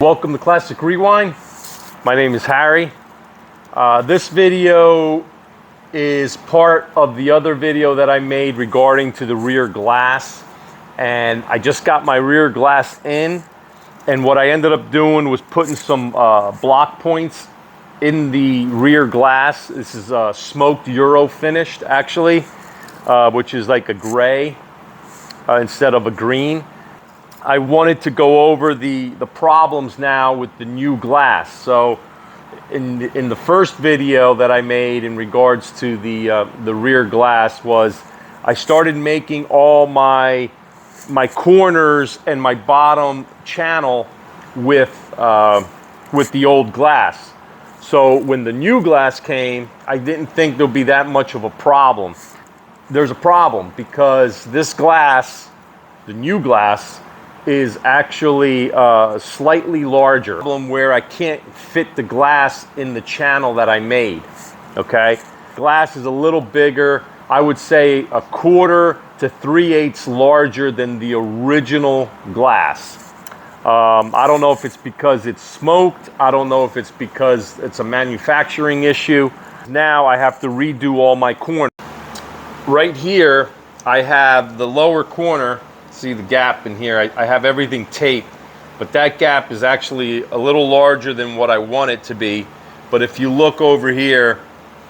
Welcome to Classic Rewind. My name is Harry. This video is part of the other video that I made regarding to the rear glass. And I just got my rear glass in. And what I ended up doing was putting some block points in the rear glass. This is smoked Euro finished actually, which is like a gray instead of a green. I wanted to go over the problems now with the new glass. So in the first video that I made in regards to the rear glass was I started making all my corners and my bottom channel with the old glass. So when the new glass came, I didn't think there'd be that much of a problem. There's a problem because this glass, the new glass, is actually slightly larger, where I can't fit the glass in the channel that I made. Okay, glass is a little bigger. I would say 1/4 to 3/8 larger than the original glass. I don't know if it's because it's smoked. I don't know if it's because it's a manufacturing issue. Now I have to redo all my corners. Right here, I have the lower corner. See the gap in here? I have everything taped, but that gap is actually a little larger than what I want it to be. But if you look over here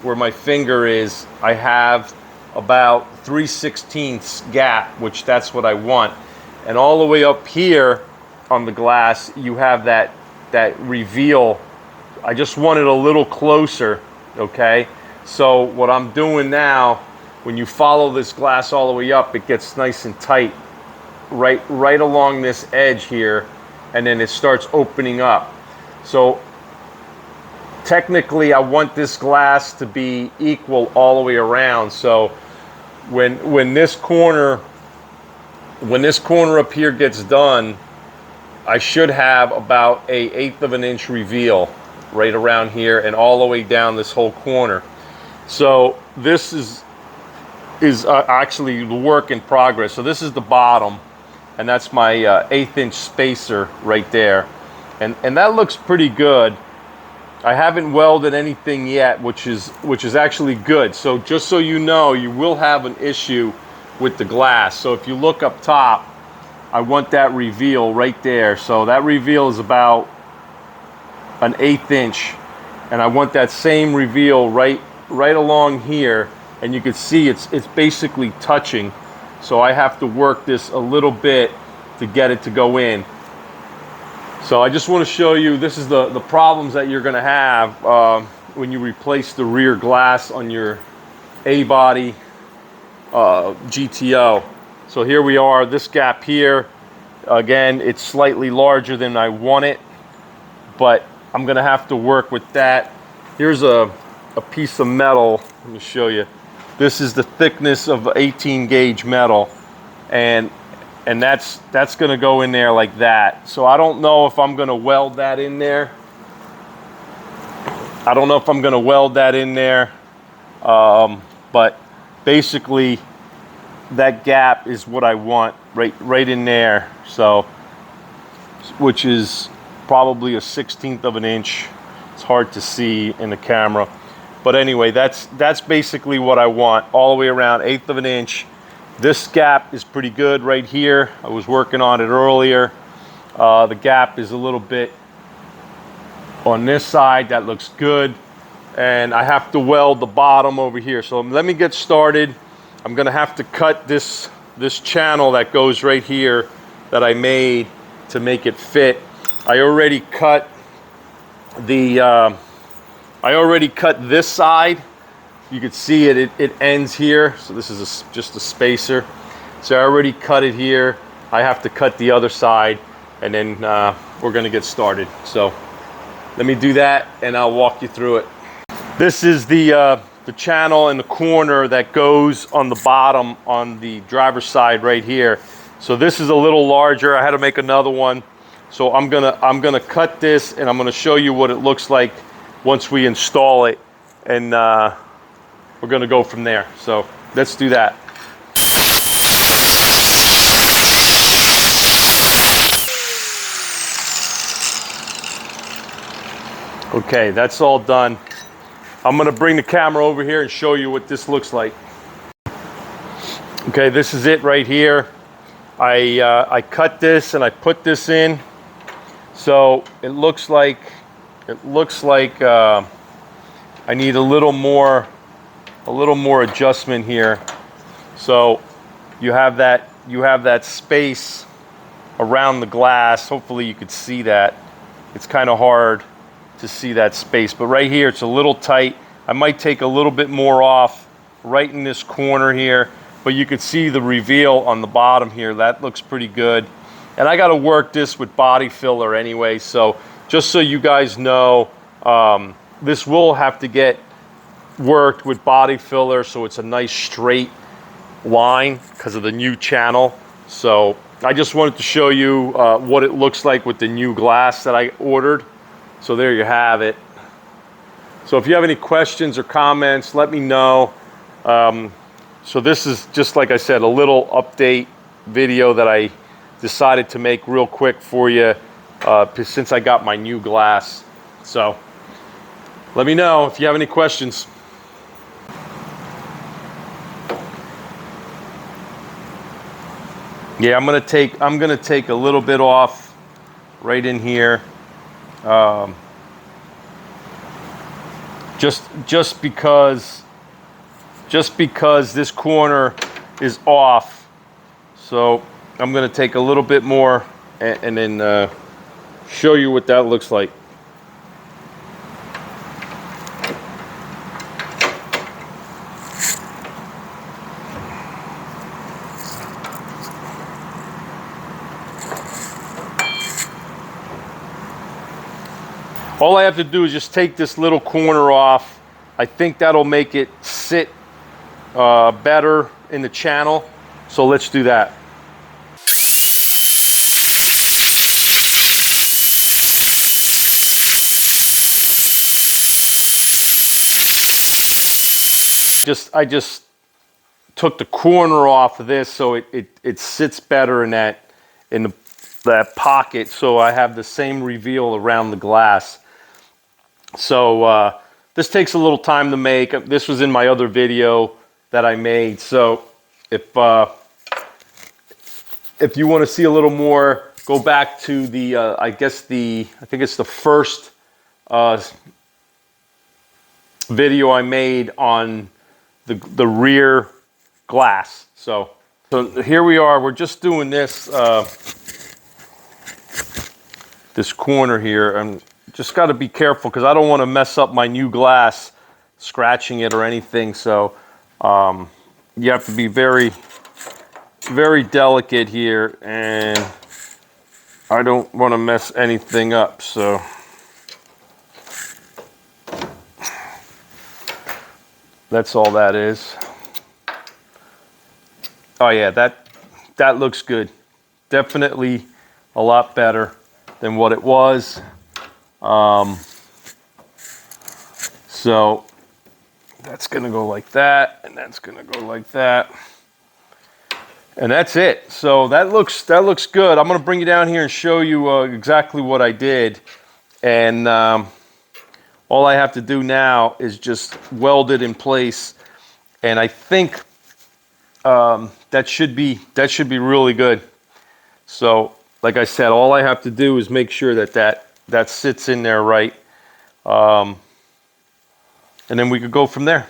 where my finger is, I have about 3/16 gap, which that's what I want. And all the way up here on the glass, you have that reveal. I just want it a little closer, okay? So what I'm doing now, when you follow this glass all the way up, it gets nice and tight. Right along this edge here, and then it starts opening up. So technically I want this glass to be equal all the way around. So when this corner up here gets done, I should have about a 1/8 of an inch reveal right around here and all the way down this whole corner. So this is actually the work in progress. So this is the bottom. And that's my 1/8 inch spacer right there. And that looks pretty good. I haven't welded anything yet, which is actually good. So just so you know, you will have an issue with the glass. So if you look up top, I want that reveal right there. So that reveal is about an 1/8 inch. And I want that same reveal right along here. And you can see it's basically touching. So I have to work this a little bit to get it to go in. So I just want to show you, this is the problems that you're going to have when you replace the rear glass on your A-body GTO. So here we are, this gap here, again, it's slightly larger than I want it, but I'm going to have to work with that. Here's a piece of metal, let me show you. This is the thickness of 18 gauge metal, and that's going to go in there like that. So I don't know if I'm going to weld that in there. I don't know if I'm going to weld that in there, but basically that gap is what I want right in there. So, which is probably a 1/16 of an inch. It's hard to see in the camera. But anyway, that's basically what I want, all the way around, 1/8 of an inch. This gap is pretty good right here. I was working on it earlier. The gap is a little bit on this side. That looks good. And I have to weld the bottom over here. So let me get started. I'm gonna have to cut this channel that goes right here that I made to make it fit. I already cut this side. You can see it ends here. So this is just a spacer. So I already cut it here. I have to cut the other side, and then we're gonna get started. So let me do that and I'll walk you through it. This is the channel in the corner that goes on the bottom on the driver's side right here. So this is a little larger. I had to make another one. So I'm gonna cut this, and I'm gonna show you what it looks like once we install it, and we're gonna go from there. So let's do that. Okay, that's all done. I'm gonna bring the camera over here and show you what this looks like. Okay, this is it right here. I cut this and I put this in. So it looks like I need a little more adjustment here. So you have that space around the glass. Hopefully you could see that. It's kind of hard to see that space, but right here it's a little tight. I might take a little bit more off right in this corner here, but you could see the reveal on the bottom here. That looks pretty good. And I got to work this with body filler anyway, so just so you guys know, this will have to get worked with body filler so it's a nice straight line because of the new channel. So I just wanted to show you what it looks like with the new glass that I ordered. So there you have it. So if you have any questions or comments, let me know. So this is just, like I said, a little update video that I decided to make real quick for you since I got my new glass. So let me know if you have any questions. Yeah, I'm gonna take a little bit off right in here. Just because this corner is off, so I'm going to take a little bit more and then show you what that looks like. All I have to do is just take this little corner off. I think that'll make it sit better in the channel. So let's do that. I just took the corner off of this so it sits better in that pocket, so I have the same reveal around the glass. So this takes a little time to make. This was in my other video that I made. So if you want to see a little more, go back to the I think it's the first video I made on the rear glass. So here we are. We're just doing this this corner here, and just got to be careful because I don't want to mess up my new glass, scratching it or anything. So you have to be very, very delicate here, and I don't want to mess anything up. So that's all that is. Oh yeah, that looks good. Definitely a lot better than what it was. So that's gonna go like that, and that's gonna go like that, and that's it. So that looks good. I'm gonna bring you down here and show you exactly what I did, and all I have to do now is just weld it in place, and I think that should be really good. So like I said, all I have to do is make sure that sits in there right, and then we could go from there.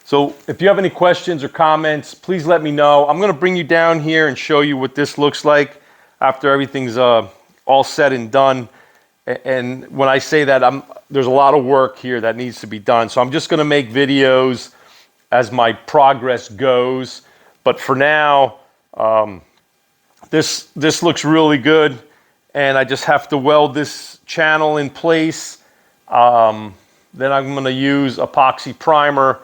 So if you have any questions or comments, please let me know. I'm going to bring you down here and show you what this looks like after everything's all said and done. And when I say that, there's a lot of work here that needs to be done. So I'm just going to make videos as my progress goes. But for now, this looks really good, and I just have to weld this channel in place. Then I'm going to use epoxy primer.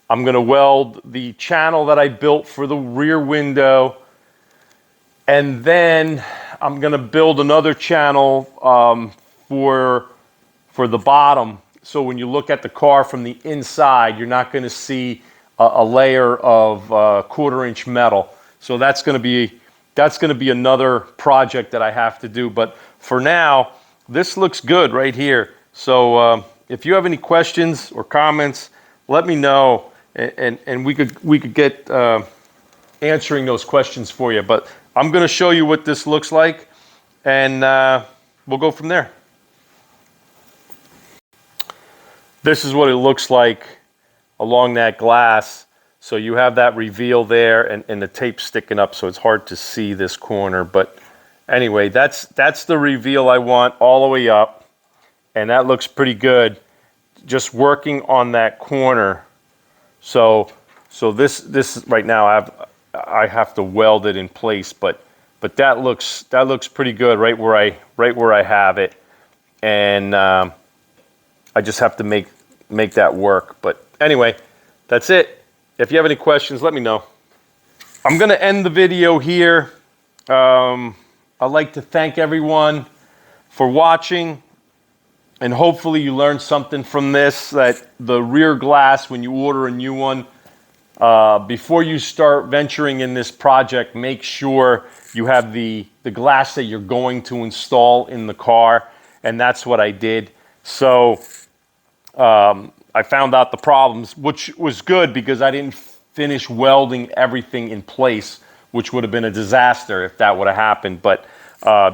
I'm going to weld the channel that I built for the rear window, and then I'm going to build another channel for the bottom. So when you look at the car from the inside, you're not going to see a layer of 1/4 inch metal. So that's going to be another project that I have to do. But for now, this looks good right here. So if you have any questions or comments, let me know, and we could get answering those questions for you. But I'm going to show you what this looks like, and we'll go from there. This is what it looks like along that glass. So you have that reveal there, and the tape sticking up, so it's hard to see this corner. But anyway, that's the reveal I want all the way up, and that looks pretty good. Just working on that corner. So this right now I have to weld it in place, but that looks pretty good right where I have it, and I just have to make that work. But anyway, that's it. If you have any questions, let me know. I'm going to end the video here. I'd like to thank everyone for watching, and hopefully you learned something from this, that the rear glass, when you order a new one, before you start venturing in this project, make sure you have the glass that you're going to install in the car, and that's what I did. So I found out the problems, which was good because I didn't finish welding everything in place, which would have been a disaster if that would have happened. But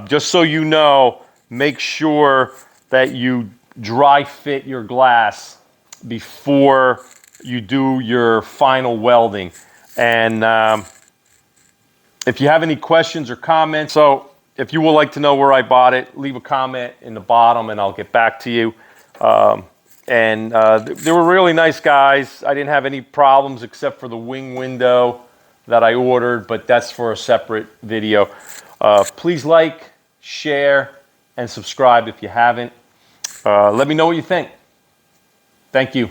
just so you know, make sure that you dry fit your glass before you do your final welding. And if you have any questions or comments, so if you would like to know where I bought it, leave a comment in the bottom and I'll get back to you. They were really nice guys. I didn't have any problems except for the wing window that I ordered, but that's for a separate video. Please like, share, and subscribe if you haven't. Let me know what you think. Thank you.